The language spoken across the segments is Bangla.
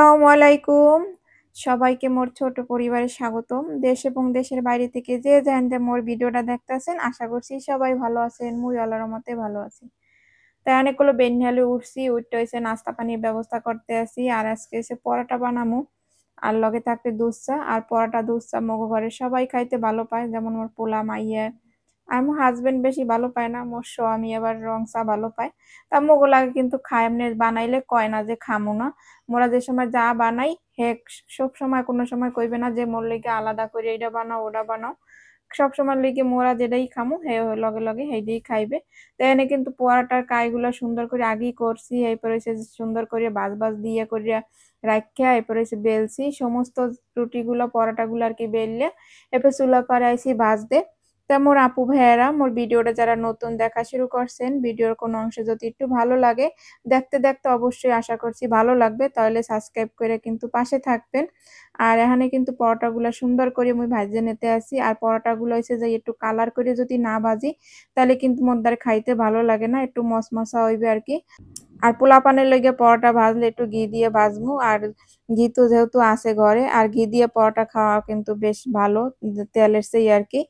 আসসালামু আলাইকুম। সবাইকে মোর ছোট পরিবারে স্বাগতম। দেশ এবং দেশের বাইরে থেকে যে যেখান মোর ভিডিওটা দেখতাছেন আশা করছি সবাই ভালো আছেন। মুই আল্লাহর রহমতে ভালো আছি। তাই অনেকগুলো বেন্যালে উঠছি, উইঠা হইছে নাস্তা পানির ব্যবস্থা করতে আছি। আর আজকে হইছে পরোটা বানামু। আর লগে থাকবে দুধ চা। আর পরোটা, দুধ চা মগো ঘরে সবাই খাইতে ভালো পায়। যেমন মোর পোলা, মাইয়া। আর মোর হাসব্যান্ড বেশি ভালো পায় না। মোর স্বামী আবার রং চা ভালো পায়। তা মোগো লাগে কিন্তু খায় এমনে বানাইলে কয় না যে খামু না। মোরা যে সময় যা বানাই সবসময় কোনো সময় কইবে না যে মোর লিগে আলাদা করে এইটা বানাও, ওটা বানাও। সবসময় লিগে মোরা যেটাই খামু লগে, লগে সেইটাই খাইবে। তো এনে কিন্তু পরাটার কাইগুলা সুন্দর করে আগেই করছি। এরপর হইছে যে সুন্দর করে ভাজ দিয়ে কইরা রাইখা এরপর হইছে বেলছি। সমস্ত রুটিগুলা পরাটাগুলা আরকি বেললে এরপর চুলা পাড়ে আইছি ভাজতে। তা মোর আপু ভাইয়ারা মোর ভিডিওটা যারা নতুন দেখা শুরু করছেন, ভিডিওর কোনো অংশ যদি একটু ভালো লাগে, দেখতে, দেখতে অবশ্যই আশা করছি ভালো লাগবে। তাহলে সাবস্ক্রাইব করে কিন্তু পাশে থাকবেন। আর এখানে কিন্তু পরোটাগুলা সুন্দর করে মুই ভাইজে নিতে আছি। আর পরোটাগুলো হইছে যে একটু কালার করে যদি না ভাজি, তাহলে কিন্তু মোর দ্বারা খাইতে ভালো লাগে না। একটু মচমচা হইবে আরকি। আর পোলাপানের লইগে পরোটা ভাজলে একটু ঘি দিয়ে ভাজমু। আর ঘি তো যেহেতু আছে ঘরে, আর ঘি দিয়ে পরোটা খাওয়া কিন্তু বেশ ভালো তেলের চেয়ে আরকি।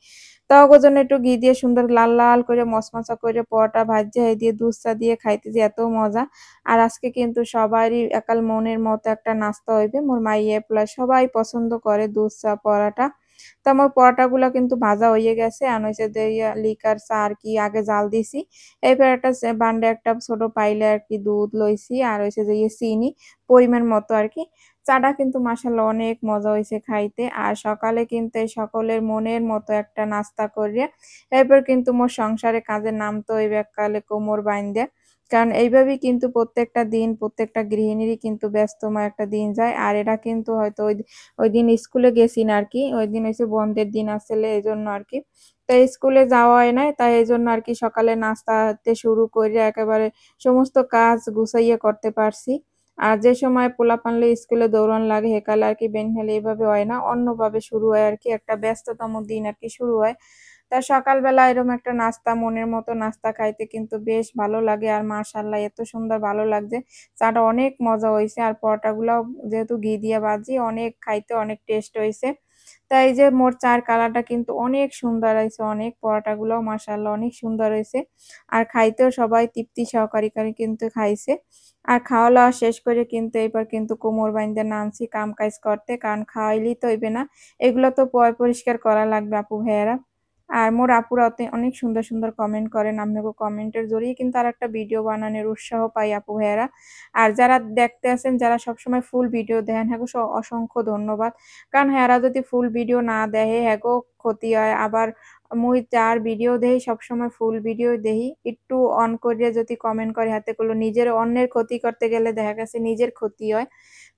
তো ওগো জন্য একটু ঘি দিয়ে সুন্দর লাল, লাল করে মচমচা করে পরোটা ভাইজা এই দিয়ে দুধ চা দিয়ে খাইতে যে এত মজা। আর আজকে কিন্তু সবারই একাল মনের মতো একটা নাস্তা হইবে। মোর মাইয়া, পোলা সবাই পছন্দ করে দুধ চা, পরাটা। তো আমার পরোটাগুলা কিন্তু ভাজা হইয়া গেছে। আর হইছে যে লিকার চা আরকি আগে জাল দিছি। এরপর একটা বান্ডে একটা ছোট পাইলে আরকি দুধ লইছি। আর হইছে যে চিনি পরিমাণ মতো আরকি। চাটা কিন্তু মাশাআল্লাহ অনেক মজা হইছে খাইতে। আর সকালে কিন্তু এই সকলের মনের মতো একটা নাস্তা কইরা এরপর কিন্তু মোর সংসারে কাজে নামতে হইবে একালে কোমর বাইন্ধা। কারণ এইভাবেই কিন্তু প্রত্যেকটা দিন প্রত্যেকটা গৃহিণীরই কিন্তু ব্যস্তময় একটা দিন যায়। আর এটা কিন্তু হয়তো ওইদিন স্কুলে গেছি না আরকি। ওইদিন হইছে বন্ধের দিন আসলে এজন্য আরকি। তো স্কুলে যাওয়া হয় নাই। তাই এজন্য আরকি সকালে নাস্তাতে শুরু কইরা একেবারে সমস্ত কাজ গুছাইয়া করতে পারছি। আর যে সময় পোলাপান লইয়া স্কুলে দৌড়ান লাগে হেকালে আরকি বেনহালি এভাবে হয় না। অন্যভাবে শুরু হয় আরকি। একটা ব্যস্ততম দিন আরকি শুরু হয়। তা সকালবেলা এরকম একটা নাস্তা মনের মতো নাস্তা খাইতে কিন্তু বেশ ভালো লাগে। আর মাশাআল্লাহ এত সুন্দর ভালো লাগছে। চাটা অনেক মজা হইছে। আর পরোটাগুলাও যেহেতু ঘি দিয়া ভাজি অনেক খাইতে অনেক টেস্ট হইছে। তাই এই যে মোর চার কালারটা কিন্তু অনেক সুন্দর হইছে। অনেক পরোটাগুলাও মাশাআল্লাহ অনেক সুন্দর হইছে। আর খাইতেও সবাই তৃপ্তি সহকারে করে কিন্তু খাইছে। আর খাওয়া-লওয়া শেষ করে কিন্তু এবার কিন্তু কোমর বাইন্ধা নামছি কাম-কাজ করতে। কারণ খাওয়াইলেই তো হইবে না। এগুলো তো পরিষ্কার করা লাগবে আপু ভাইয়ারা। আর মোর আপুরা অনেক সুন্দর, সুন্দর কমেন্ট করেন। আপনাগো কমেন্টের জোরেই কিন্তু আরেকটা ভিডিও বানানোর উৎসাহ পাই আপু ভাইয়ারা। আর যারা দেখতে আছেন, যারা সবসময় ফুল ভিডিও দেখেন, হ্যাগো অসংখ্য ধন্যবাদ। কারণ হেরা যদি ফুল ভিডিও না দেখে হ্যাগো ক্ষতি হয়। আবার মুই যার ভিডিও দেই সবসময় ফুল ভিডিও দেহি। একটু অন কইরা যদি কমেন্ট করে হাতে করলো নিজের অন্যের ক্ষতি করতে গেলে দেখা গেছে নিজের ক্ষতি হয়।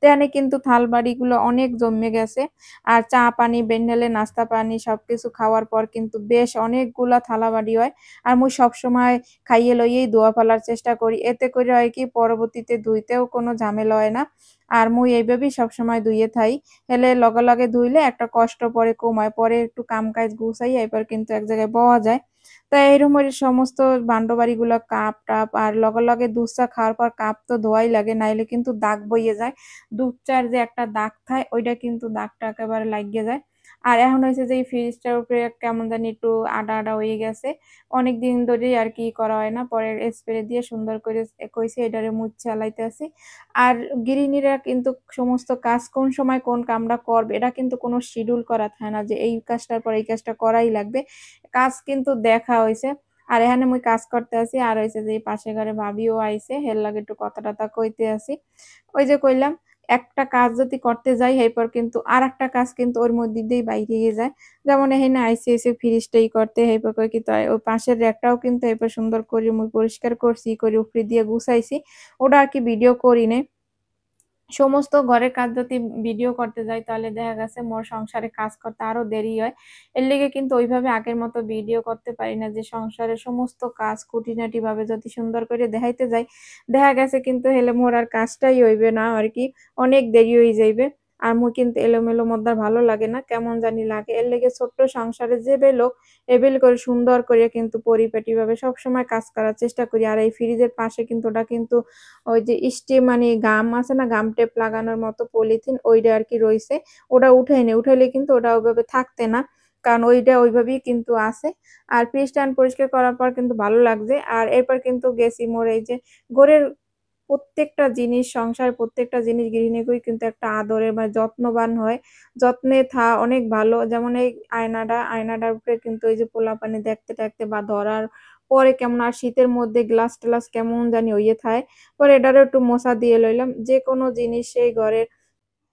তো এখানে কিন্তু থালবাড়িগুলো অনেক জমে গেছে। আর চা পানি, বেন্ডালে নাস্তা পানি সবকিছু খাওয়ার পর কিন্তু বেশ অনেকগুলা থালাবাড়ি হয়। আর মুই সবসময় খাইয়ে লইয়েই ধোয়া ফেলার চেষ্টা করি। এতে করে হয় কি পরবর্তীতে ধুইতেও কোনো ঝামেলা হয় না। আর মুই এইভাবেই সবসময় ধুইয়ে থাই। হেলে লগে, লগে ধুইলে একটা কষ্ট পরে কমায়। পরে একটু কাম-কাজ গুছাইয়া এরপর কিন্তু এক জায়গায় বওয়া যায়। তো এইরকমের সমস্ত বান্ডবাড়িগুলা কাপ-টাপ আর লগে, লগে দুধ চা খাওয়ার পর কাপ তো ধোয়াই লাগে। নাইলে কিন্তু দাগ বইয়ে যায়। দুধ চার যে একটা দাগ থায় ওইটা কিন্তু দাগটা একেবারে লাইগ্যা যায়। আর এখন হইছে যে এই ফ্রিজটার উপরে কেমন জানি একটু আডা, আডা হয়ে গেছে। অনেকদিন ধরেই আরকি করা হয় না। পরে স্প্রে দিয়ে সুন্দর করে কইছে এটারে মুইচ্ছা লাইতাছি। আর গৃহিণীরা কিন্তু সমস্ত কাজ কোন সময় কোন কামটা করবে এটা কিন্তু কোনো শিডিউল করা থাকে না যে এই কাজটার পর এই কাজটা করাই লাগবে। কাজ কিন্তু দেখা হইছে। আর এখানে মুই কাজ করতে আছি। আর হইছে যে এই পাশের ঘরে ভাবিও আইছে। হের লগে একটু কথা-টথা কইতে আছি। ওই যে কইলাম একটা কাজ যদি করতে যাই এরপর কিন্তু আরেকটা কাজ কিন্তু ওর মধ্যে দিয়েই বাইরিয়ে যায়। যেমন এখানে আইসি এসে ফ্রিজটা করতে এরপর কই কি তাই ওই পাশের র‍্যাকটাও কিন্তু এরপর সুন্দর করে মুই পরিষ্কার করছি, করে উপরে দিয়ে গুছাইছি। ওটা আরকি ভিডিও করি নাই। সমস্ত ঘরের কাজ যদি ভিডিও করতে যাই তাহলে দেখা গেছে মোর সংসারে কাজ করতে আরো দেরি হয়। এর লেগে কিন্তু ওইভাবে আগের মতো ভিডিও করতে পারি না যে সংসারের সমস্ত কাজ খুঁটিনাটি ভাবে যদি সুন্দর করে দেখাইতে যাই, দেখা গেছে কিন্তু হেলে মোর আর কাজটাই হইবে না আরকি। অনেক দেরি হয়ে যাইবে। আর মুই কিন্তু এলোমেলো মধ্যে ভালো লাগে না, কেমন জানি লাগে। এর লেগে ছোট্ট সংসারে যে বেলোক এবেল করে সুন্দর করে কিন্তু পরিপাটিভাবে সবসময় কাজ করার চেষ্টা করি। আর এই ফ্রিজের পাশে কিন্তু ওটা কিন্তু ওই যে মানে গাম আছে না, গাম টেপ লাগানোর মতো পলিথিন ওইটা আরকি রইছে। ওটা উঠাইনি, উঠাইলে কিন্তু ওটা ওইভাবে থাকতে না। কারণ ওইটা ওইভাবেই কিন্তু আছে। আর ফ্রিজটা পরিষ্কার করার পর কিন্তু ভালো লাগছে। আর এরপর কিন্তু গেছি মোর এই যে ঘরের প্রত্যেকটা জিনিস, সংসারের প্রত্যেকটা জিনিস গৃহিণীগুই কিন্তু একটা আদরে বা যত্নবান হয়। যত্নে অনেক ভালো। যেমন এই আয়নাটার উপরে কিন্তু এই যে পোলাপানি দেখতে বা ধরার পরে কেমন, আর শীতের মধ্যে গ্লাস-টেলাস কেমন জানি হইয়ে থায়। পরে এটারও একটু মোছা দিয়ে লইলাম। যেকোনো জিনিসেই ঘরের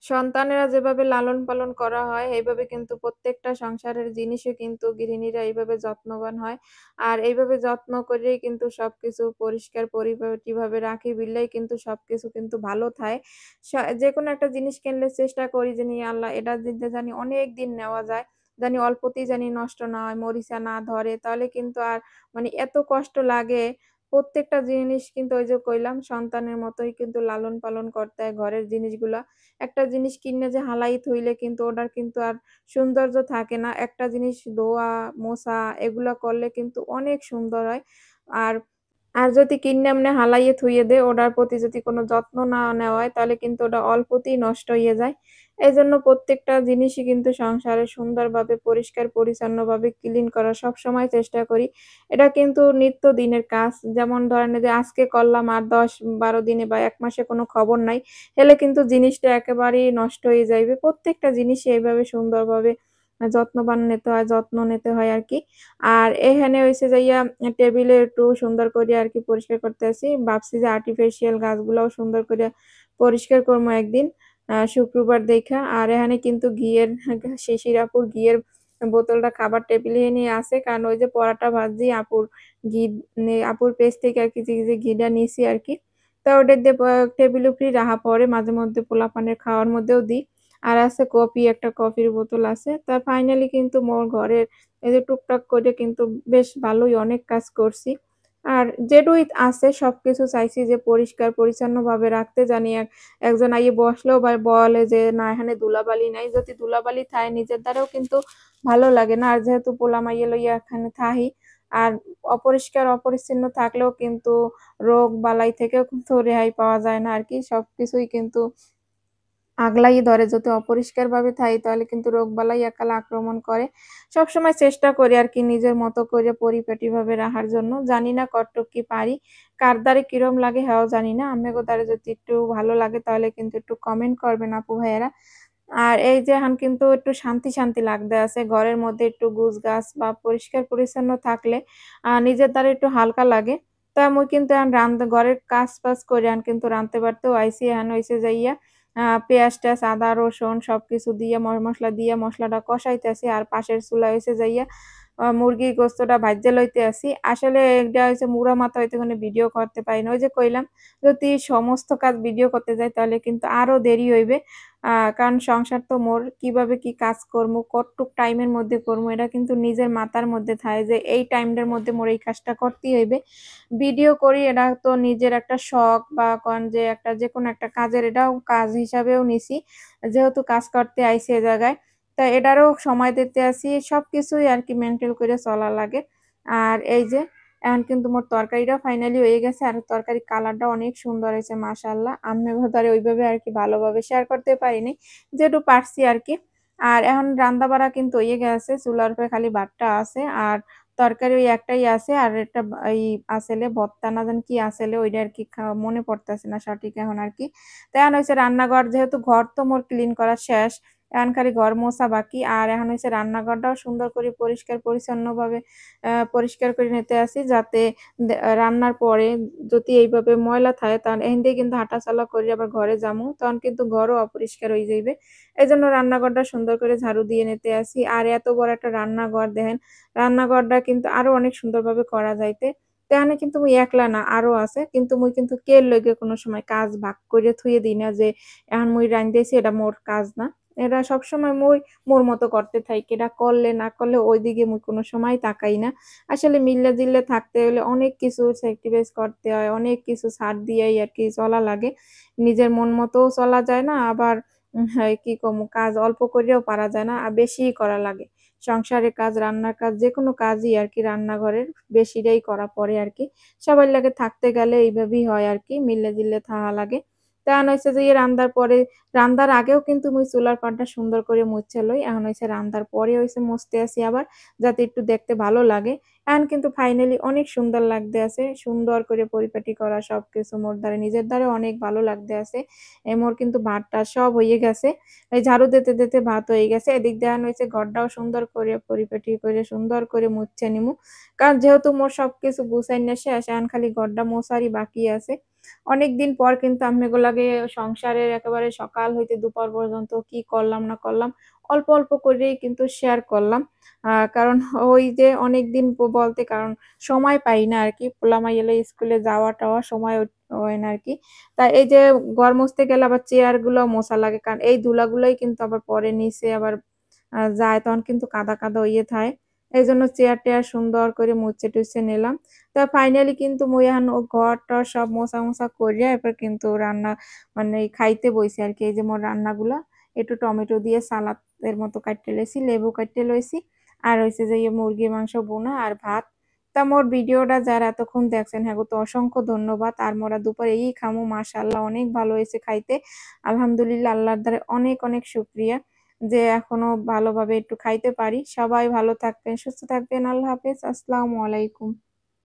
সন্তানেরা যেভাবে লালন-পালন করা হয়, এইভাবে কিন্তু প্রত্যেকটা সংসারের জিনিসও কিন্তু গৃহিণীরা এইভাবে যত্নবান হয়। আর এইভাবে যত্ন করেই কিন্তু সবকিছু পরিষ্কার পরিপাটিভাবে রাখি বিল্লাই কিন্তু সবকিছু কিন্তু ভালো থায়। যেকোনো একটা জিনিস কিনলে চেষ্টা করি যে, আল্লাহ এটা দিতে জানি অনেকদিন নেওয়া যায়। জানি অল্পতেই জানি নষ্ট না হয়, মরিচা না ধরে। তাহলে কিন্তু আর মানে এত কষ্ট লাগে। প্রত্যেকটা জিনিস কিন্তু ওই যে কইলাম সন্তানের মতোই কিন্তু লালন-পালন করতে হয় ঘরের জিনিসগুলা। একটা জিনিস কিনে যে হালাই থইলে কিন্তু ওটার কিন্তু আর সৌন্দর্য থাকে না। একটা জিনিস ধোয়া, মোছা এগুলা করলে কিন্তু অনেক সুন্দর হয়। আর যদি কিনে এমনে হালাইয়ে থুইয়ে দেই, ওটার প্রতি যদি কোনো যত্ন না নেওয়া হয়, তাহলে কিন্তু ওটা অল্পতেই নষ্ট হইয়া যায়। এজন্য প্রত্যেকটা জিনিসই কিন্তু সংসারে সুন্দরভাবে পরিষ্কার-পরিচ্ছন্নভাবে ক্লিন করার সবসময় চেষ্টা করি। এটা কিন্তু নিত্যদিনের কাজ। যেমন ধরেন এই যে আজকে করলাম আর ১০-১২ দিনে বা ১ মাসে কোনো খবর নাই। হেলে কিন্তু জিনিসটা একেবারেই নষ্ট হয়ে যাইবে। প্রত্যেকটা জিনিসই এভাবে সুন্দরভাবে যত্ন নিতে হয় আরকি। আর এখানে হইছে যাইয়া টেবিলে একটু সুন্দর কইরা আরকি পরিষ্কার করতেছি। ভাবছি যে আর্টিফিশিয়াল গাছগুলাও সুন্দর কইরা পরিষ্কার করমু একদিন শুক্রবার দেইখা। আর এখানে কিন্তু ঘিয়ের শিশির আপুর ঘিয়ের বোতলটা খাবার টেবিলে নিয়ে আছে। কারণ ওই যে পরাটা ভাজি আপুর ঘি আপুর পেজ থেকে আরকি যে ঘিটা নিছি আরকি। তা ওটা দিয়ে টেবিলের উপরেই রাখা পড়ে। মাঝে মধ্যে পোলাপানের খাওয়ার মধ্যেও দিই। আর আছে কফি, একটা কফির বোতল আছে। তা ফাইনালি কিন্তু মোর ঘরের এই যে টুকটাক করে কিন্তু বেশ ভালোই অনেক কাজ করছি। আর যেটুই আছে সবকিছু চাইছি যে পরিষ্কার পরিচ্ছন্নভাবে রাখতে জানি একজন আইয়ে বসলেও বা বলে যে, "না এখানে ধুলাবালি নাই।" যদি ধুলাবালি থায় নিজের দ্বারাও কিন্তু ভালো লাগে না। আর যেহেতু পোলা মাইয়া লইয়া এখানে থাহি, আর অপরিচ্ছন্ন থাকলেও কিন্তু রোগ বালাই থেকেও কিন্তু রেহাই পাওয়া যায় না আরকি। সবকিছুই কিন্তু আগলাই ধরে। যদি অপরিষ্কারভাবে থাকি তাহলে কিন্তু রোগবালাই একালে আক্রমণ করে। সবসময় চেষ্টা করি আরকি নিজের মতো করে পরিপাটিভাবে রাখার জন্য। জানি না কতটুক কি পারি। কার দ্বারে কিরম লাগে হেও জানি না। আপনাগো দ্বারা যদি একটু ভালো লাগে তাহলে কিন্তু একটু কমেন্ট করবেন আপু ভাইয়ারা। আর এই যে এখন কিন্তু একটু শান্তি লাগতে আছে। ঘরের মধ্যে একটু গুছগাছ বা পরিষ্কার-পরিচ্ছন্ন থাকলে নিজের দ্বারা একটু হালকা লাগে। তা মুই কিন্তু এখন ঘরের কাজ-বাজ করে এখন কিন্তু রাঁধতে-বাড়তেও আইছি। এখন হইছে যাইয়া পেঁয়াজ-টেয়াজ, আদা, রসুন সবকিছু দিয়া মসলা দিয়া মসলাটা কষাইতেছি। আর পাশের চুলায় হইছে যাইয়া মুরগির গোস্তটা ভাইজ্জা লইতে আছি। আসলে এটা হইছে মুড়া মাথা হইতে কোনো ভিডিও করতে পারি না। ওই যে কইলাম যদি সমস্ত কাজ ভিডিও করতে যাই তাহলে কিন্তু আরো দেরি হইবে। কারণ সংসার তো মোর। কিভাবে কি কাজ করমু, কতটুক টাইমের মধ্যে করমু এটা কিন্তু নিজের মাথার মধ্যে থাকে যে এই টাইমটার মধ্যে মোর এই কাজটা করতেই হইবে। ভিডিও করি এটা তো নিজের একটা শখ বা কন যে একটা যেকোনো একটা কাজের এটাও কাজ হিসাবেও নিছি। যেহেতু কাজ করতে আইছি এ জায়গায়। তা এটারও সময় দিতে আছি। সবকিছুই আরকি মেইনটেইন করে চলা লাগে। আর এই যে এখন কিন্তু মোর তরকারিটাও ফাইনালি হয়ে গেছে। আর তরকারির কালারটাও অনেক সুন্দর হয়েছে মাশাআল্লাহ। আপনাগো দ্বারা ওইভাবে আরকি ভালোভাবে শেয়ার করতে পারিনি। যেটুক পারছি আরকি। আর এখন রান্না-বাড়া কিন্তু হইয়ে গেছে। চুলার উপরে খালি ভাতটা আছে। আর তরকারি ওই একটাই আছে। আর একটা এই আসলে ভর্তা না জানি কি আসলে ওইটা আরকি মনে পড়তেছে না সঠিক এখন আরকি। তো এখন হইছে রান্নাঘর, যেহেতু ঘর তো মোর ক্লিন করা শেষ। এখন খালি ঘর মোছা বাকি। আর এখন হইছে রান্নাঘরটাও সুন্দর করে পরিষ্কার-পরিচ্ছন্নভাবে পরিষ্কার করে নিতে আছি, যাতে রান্নার পরে যদি এইভাবে ময়লা থাকে তখন এখান দিয়ে কিন্তু হাঁটাচলা করে আবার ঘরে যামু। তখন কিন্তু ঘরও অপরিষ্কার হয়ে যাইবে। এজন্য রান্নাঘরটা সুন্দর করে ঝাড়ু দিয়ে নিতে আছি। আর এত বড় একটা রান্নাঘর দেখেন, রান্নাঘরটা কিন্তু আরো অনেক সুন্দরভাবে করা যাইতে। তো এখানে কিন্তু মুই একলা না, আরো আছে। কিন্তু মুই কিন্তু কেউর লইগে কোনো সময় কাজ ভাগ করে থুয়ে দিই না যে, এখন মুই রাইন্দেছি এটা মোর কাজ না। এটা সবসময় মোর মতো করতে থাইকি। এটা করলে না করলে ওইদিকে মুই কোনো সময় তাকাই না। আসলে মিল্লা-জিল্লা থাকতে হলে অনেক কিছু স্যাক্রিফাইস করতে হয়। অনেক কিছু ছাড় দিয়েই আরকি চলা লাগে। নিজের মন মতও চলা যায় না। আবার হয় কি কমু কাজ অল্প কইরেও পারা যায় না, বেশিই করা লাগে। সংসারের কাজ, রান্নার কাজ যেকোনো কাজই আরকি রান্নাঘরের বেশিটাই করা পড়ে আরকি। সবার লাগে থাকতে গেলে এইভাবেই হয় আরকি, মিলে-জিলে থাহা লাগে। তা এখন হইছে যে রান্দার পরে রান্দার আগেও কিন্তু মুই চুলার পাড়টা সুন্দর করে মুইচ্ছা লই। এখন হইছে রান্দার পরে হইছে মুছতে আছি আবার, যাতে একটু দেখতে ভালো লাগে। এখন কিন্তু ফাইনালি অনেক সুন্দর লাগতে আছে। সুন্দর করে পরিপাটি করা সবকিছু মোর দ্বারা নিজের দ্বারাও অনেক ভালো লাগতে আছে। মোর কিন্তু ভাত-টাত সব হইয়ে গেছে। এই ঝাড়ু দিতে ভাত হয়ে গেছে। এদিক দিয়ে এখন হইছে ঘরটাও সুন্দর করে পরিপাটি করে সুন্দর করে মুছে নিমু। কারণ যেহেতু মোর সবকিছু গুছাইন্যা শেষ, এখন খালি ঘরটা মোছারই বাকি আছে। অনেকদিন পর কিন্তু আম্মেগো সংসারের একেবারে সকাল হইতে দুপুর পর্যন্ত কি করলাম না করলাম অল্প করেই কিন্তু শেয়ার করলাম। কারণ ওই যে অনেকদিন বলতে কারণ সময় পাই না আরকি। পোলামাইয়ালে স্কুলে যাওয়া-টাওয়া সময় হয় না আরকি। তা এই যে ঘর মুছতে গেলে আবার চেয়ারগুলো মোছা লাগে। কারণ এই ধুলাগুলোই কিন্তু আবার পরে নিচে আবার যায় তখন কিন্তু কাদা হইয়ে থায়। এজন্য চেয়ার-টেয়ার সুন্দর করে মুছে-টুছে নিলাম। তা ফাইনালি কিন্তু মুই এখন ঘর-টর সব মোছা-মোছা কইরা এরপর কিন্তু রান্না মানে খাইতে বইছি আরকি। এই যে মোর রান্নাগুলা একটু টমেটো দিয়ে সালাদের মতো কাইট্টা লইছি, লেবু কাইট্টা লইছি। আর হইছে যে মুরগির মাংস ভুনা আর ভাত। তা মোর ভিডিওটা যারা এতক্ষণ দেখছেন হ্যাগো তো অসংখ্য ধন্যবাদ। আর মোরা দুপুরে এই খামু মাশাআল্লাহ অনেক ভালো হইছে খাইতে। আলহামদুলিল্লাহ আল্লাহর দ্বারা অনেক শুকরিয়া যে এখনো ভালোভাবে একটু খাইতে পারি। সবাই ভালো থাকবেন, সুস্থ থাকবেন। আল্লাহ হাফেজ। আসসালামু আলাইকুম।